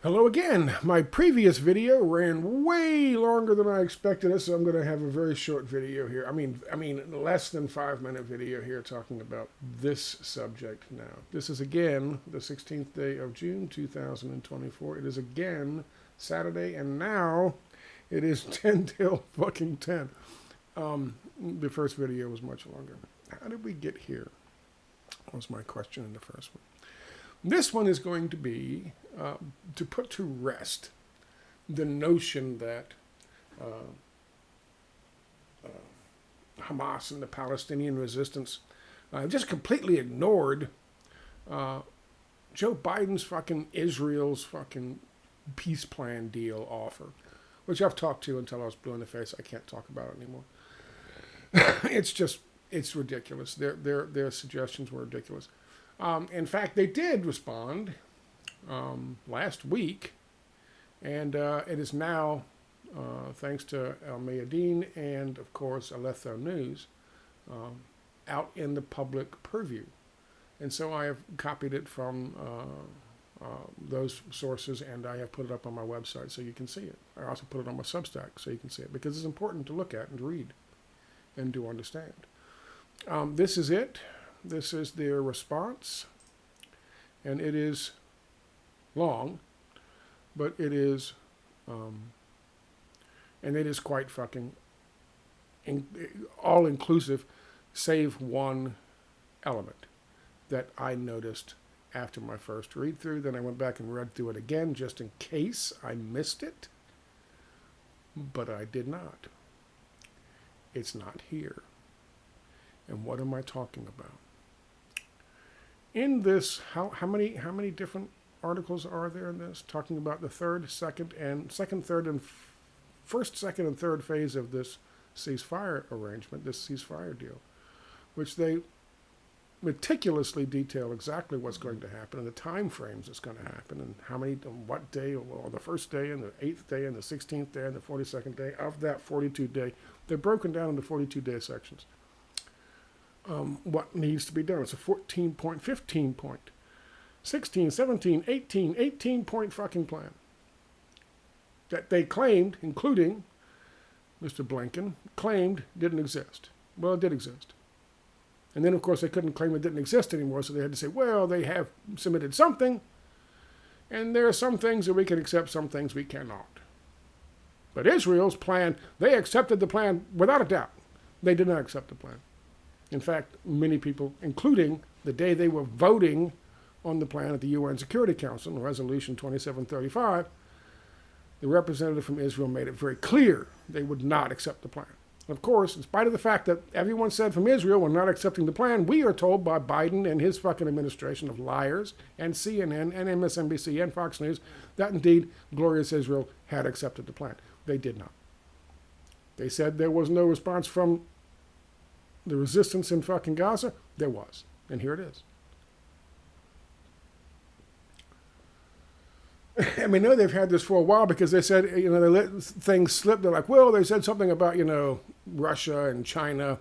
Hello again. My previous video ran way longer than I expected it, so I'm going to have a very short video here. I mean, less than 5 minute video here talking about this subject now. This is again the 16th day of June, 2024. It is again Saturday, and now it is 10 till fucking 10. The first video was much longer. How did we get here? Was my question in the first one. This one is going to be to put to rest the notion that Hamas and the Palestinian resistance just completely ignored Joe Biden's fucking Israel's fucking peace plan deal offer, which I've talked to until I was blue in the face. I can't talk about it anymore. It's ridiculous. Their suggestions were ridiculous. In fact, they did respond last week, and it is now, thanks to El Mayadeen and, of course, Aletho News, out in the public purview. And so I have copied it from those sources, and I have put it up on my website so you can see it. I also put it on my Substack so you can see it, because it's important to look at and read and to understand. This is it. This is their response, and it is long, but it is, and it is quite fucking all-inclusive, save one element that I noticed after my first read-through. Then I went back and read through it again just in case I missed it, but I did not. It's not here. And what am I talking about? In this, how many different articles are there in this talking about the first, second, and third phase of this ceasefire arrangement, this ceasefire deal, which they meticulously detail exactly what's going to happen and the time frames it's going to happen and how many, what day, or the first day and the 8th day and the 16th day and the 42nd day of that 42 day. They're broken down into 42-day sections. What needs to be done? It's a 14 point, 15 point, 16, 17, 18 point fucking plan that they claimed, including Mr. Blinken, claimed didn't exist. Well, it did exist. And then, of course, they couldn't claim it didn't exist anymore, so they had to say, well, they have submitted something, and there are some things that we can accept, some things we cannot. But Israel's plan, they accepted the plan without a doubt. They did not accept the plan. In fact, many people, including the day they were voting on the plan at the UN Security Council, Resolution 2735, the representative from Israel made it very clear they would not accept the plan. Of course, in spite of the fact that everyone said from Israel we're not accepting the plan, we are told by Biden and his fucking administration of liars and CNN and MSNBC and Fox News that indeed glorious Israel had accepted the plan. They did not. They said there was no response from the resistance in fucking Gaza. There was. And here it is. And we know they've had this for a while because they said, they let things slip. They're like, well, they said something about, Russia and China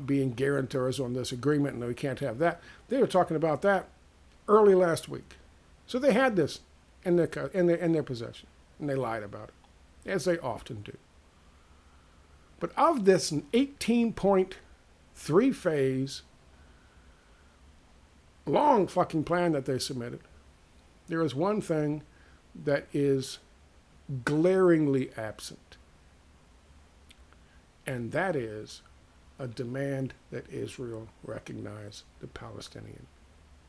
being guarantors on this agreement, and we can't have that. They were talking about that early last week. So they had this in their possession, and they lied about it, as they often do. But of this 18-point, 3-phase, long fucking plan that they submitted, there is one thing that is glaringly absent, and that is a demand that Israel recognize the Palestinian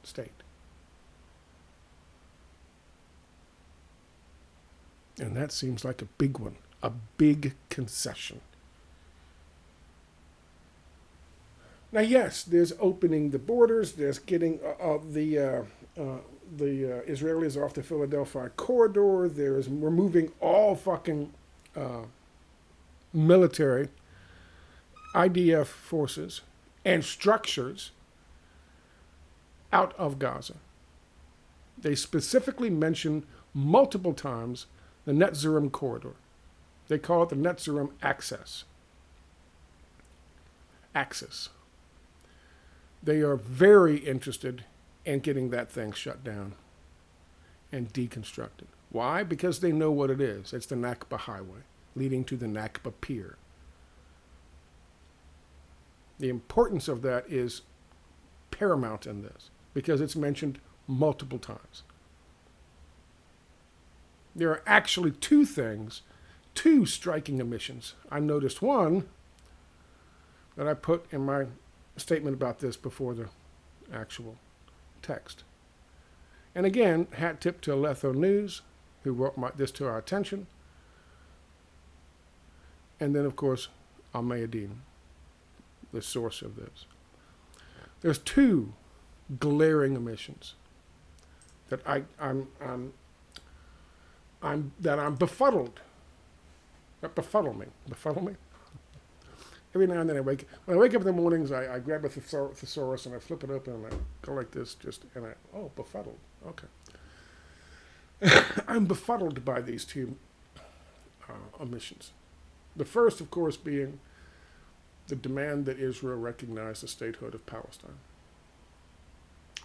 state. And that seems like a big one, a big concession. Now, yes, there's opening the borders. There's getting the Israelis off the Philadelphia corridor. There's removing all fucking military IDF forces and structures out of Gaza. They specifically mention multiple times the Netzarim corridor. They call it the Netzarim axis. They are very interested in getting that thing shut down and deconstructed. Why? Because they know what it is. It's the Nakba Highway, leading to the Nakba Pier. The importance of that is paramount in this, because it's mentioned multiple times. There are actually two striking omissions. I noticed one that I put in my statement about this before the actual text. And again, hat tip to Aletho News, who brought this to our attention. And then, of course, Al-Mayadeen, the source of this. There's two glaring omissions that I'm befuddled. That befuddle me. Befuddle me? Every now and then when I wake up in the mornings, I grab a thesaurus and I flip it open and I go like this, befuddled. Okay. I'm befuddled by these two omissions. The first, of course, being the demand that Israel recognize the statehood of Palestine.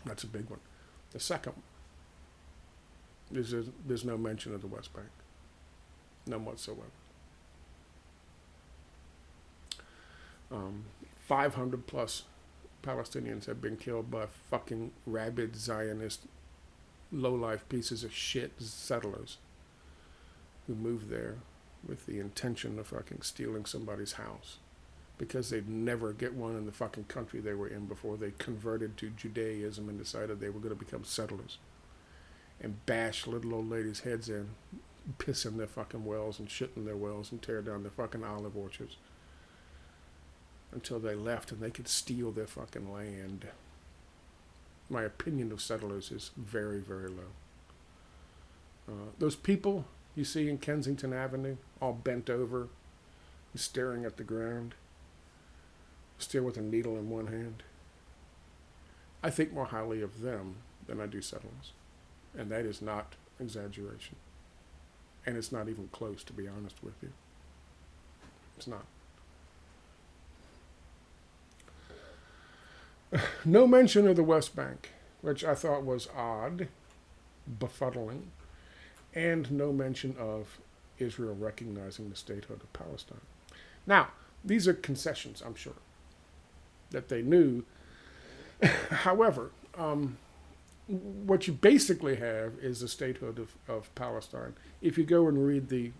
That's a big one. The second one is there's no mention of the West Bank. None whatsoever. 500 plus Palestinians have been killed by fucking rabid Zionist, low-life pieces of shit settlers who moved there with the intention of fucking stealing somebody's house because they'd never get one in the fucking country they were in before they converted to Judaism and decided they were going to become settlers and bash little old ladies' heads in, piss in their fucking wells and shit in their wells and tear down their fucking olive orchards until they left and they could steal their fucking land. My opinion of settlers is very, very low. Those people you see in Kensington Avenue, all bent over, staring at the ground, still with a needle in one hand, I think more highly of them than I do settlers. And that is not exaggeration. And it's not even close, to be honest with you. It's not. No mention of the West Bank, which I thought was odd, befuddling, and no mention of Israel recognizing the statehood of Palestine. Now, these are concessions, I'm sure, that they knew. However, what you basically have is the statehood of Palestine. If you go and read their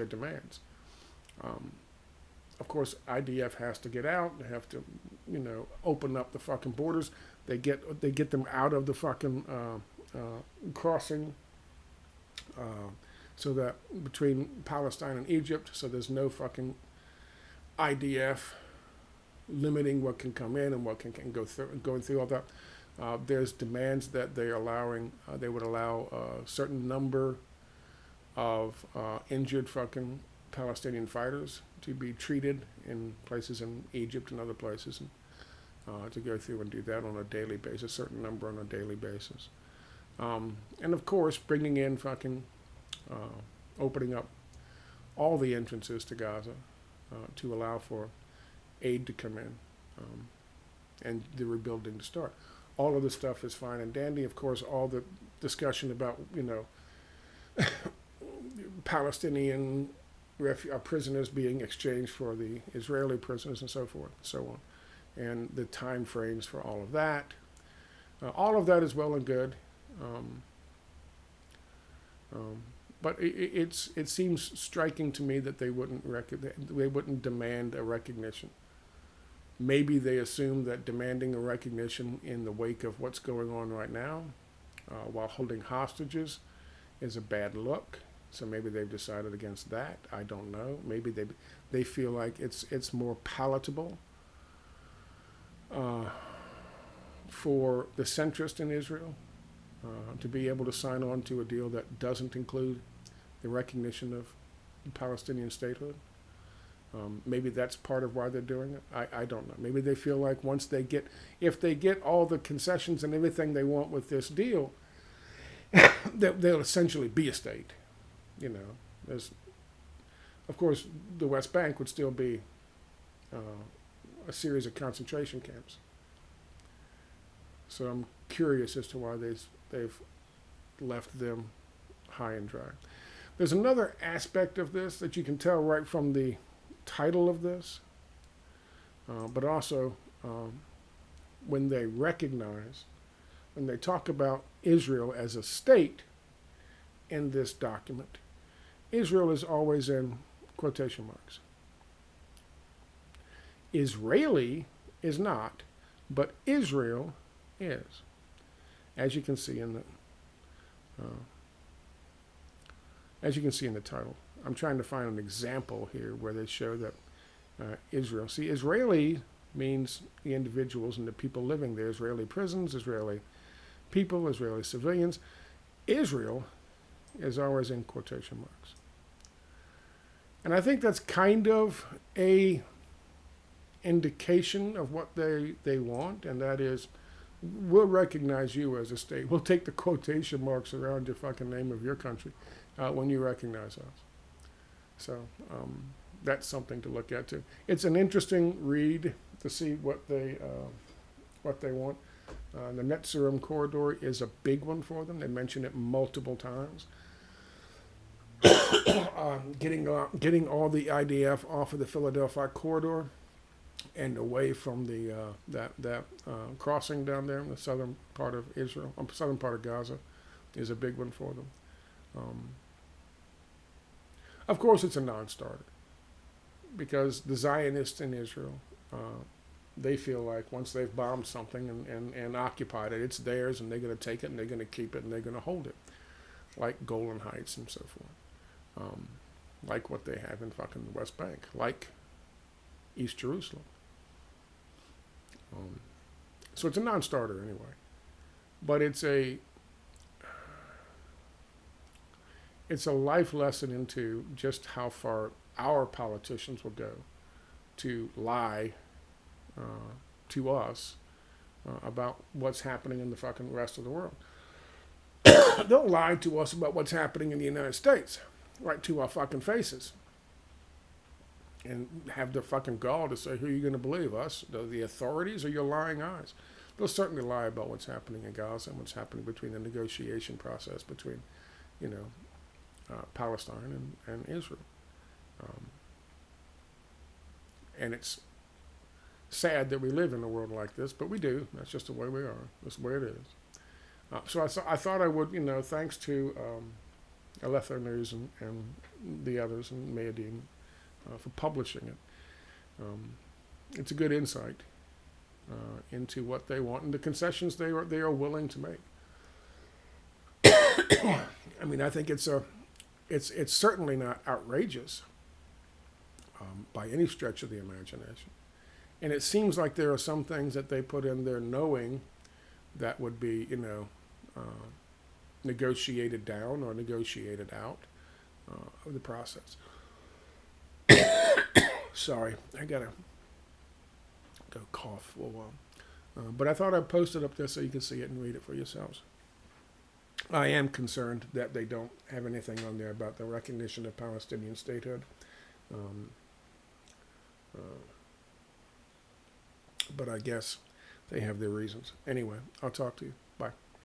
demands, of course, IDF has to get out. They have to, open up the fucking borders. They get them out of the fucking crossing, so that between Palestine and Egypt, so there's no fucking IDF limiting what can come in and what can go through, going through all that. There's demands that they would allow a certain number of injured fucking Palestinian fighters to be treated in places in Egypt and other places, and to go through and do that on a daily basis, a certain number on a daily basis. And of course, bringing in fucking, opening up all the entrances to Gaza to allow for aid to come in and the rebuilding to start. All of this stuff is fine and dandy. Of course, all the discussion about, Palestinian prisoners being exchanged for the Israeli prisoners and so forth and so on. And the time frames for all of that. All of that is well and good. But it seems striking to me that they wouldn't demand a recognition. Maybe they assume that demanding a recognition in the wake of what's going on right now, while holding hostages, is a bad look. So maybe they've decided against that. I don't know. Maybe they feel like it's more palatable for the centrist in Israel to be able to sign on to a deal that doesn't include the recognition of Palestinian statehood. Maybe that's part of why they're doing it. I don't know. Maybe they feel like if they get all the concessions and everything they want with this deal, they'll essentially be a state. Of course, the West Bank would still be a series of concentration camps. So I'm curious as to why they've left them high and dry. There's another aspect of this that you can tell right from the title of this, but also when they talk about Israel as a state in this document, Israel is always in quotation marks. Israeli is not, but Israel is, as you can see in the title. I'm trying to find an example here where they show that Israel. See, Israeli means the individuals and the people living there. Israeli prisons, Israeli people, Israeli civilians. Israel is always in quotation marks. And I think that's kind of a indication of what they want, and that is, we'll recognize you as a state. We'll take the quotation marks around your fucking name of your country when you recognize us. So that's something to look at too. It's an interesting read to see what they want. The Netzerim corridor is a big one for them. They mention it multiple times. Getting all the IDF off of the Philadelphia corridor and away from the that crossing down there in the southern part of Israel, southern part of Gaza, is a big one for them. Of course, it's a non-starter because the Zionists in Israel, they feel like once they've bombed something and occupied it, it's theirs, and they're going to take it and they're going to keep it and they're going to hold it, like Golan Heights and so forth. Like what they have in fucking the West Bank, like East Jerusalem. So it's a non-starter anyway. But it's a life lesson into just how far our politicians will go to lie to us about what's happening in the fucking rest of the world. They'll lie to us about what's happening in the United States. Right to our fucking faces, and have the fucking gall to say, who are you going to believe, us, the authorities, or your lying eyes? They'll certainly lie about what's happening in Gaza and what's happening between the negotiation process between, Palestine and Israel. And it's sad that we live in a world like this, but we do. That's just the way we are. That's the way it is. So I thought I would, thanks to Alether News and the others, and Mayadeen, for publishing it. It's a good insight into what they want and the concessions they are willing to make. I mean, I think it's certainly not outrageous by any stretch of the imagination, and it seems like there are some things that they put in there knowing that would be, negotiated down or negotiated out of the process. Sorry, I gotta go cough for a while. But I thought I'd post it up there so you can see it and read it for yourselves. I am concerned that they don't have anything on there about the recognition of Palestinian statehood. But I guess they have their reasons. Anyway, I'll talk to you.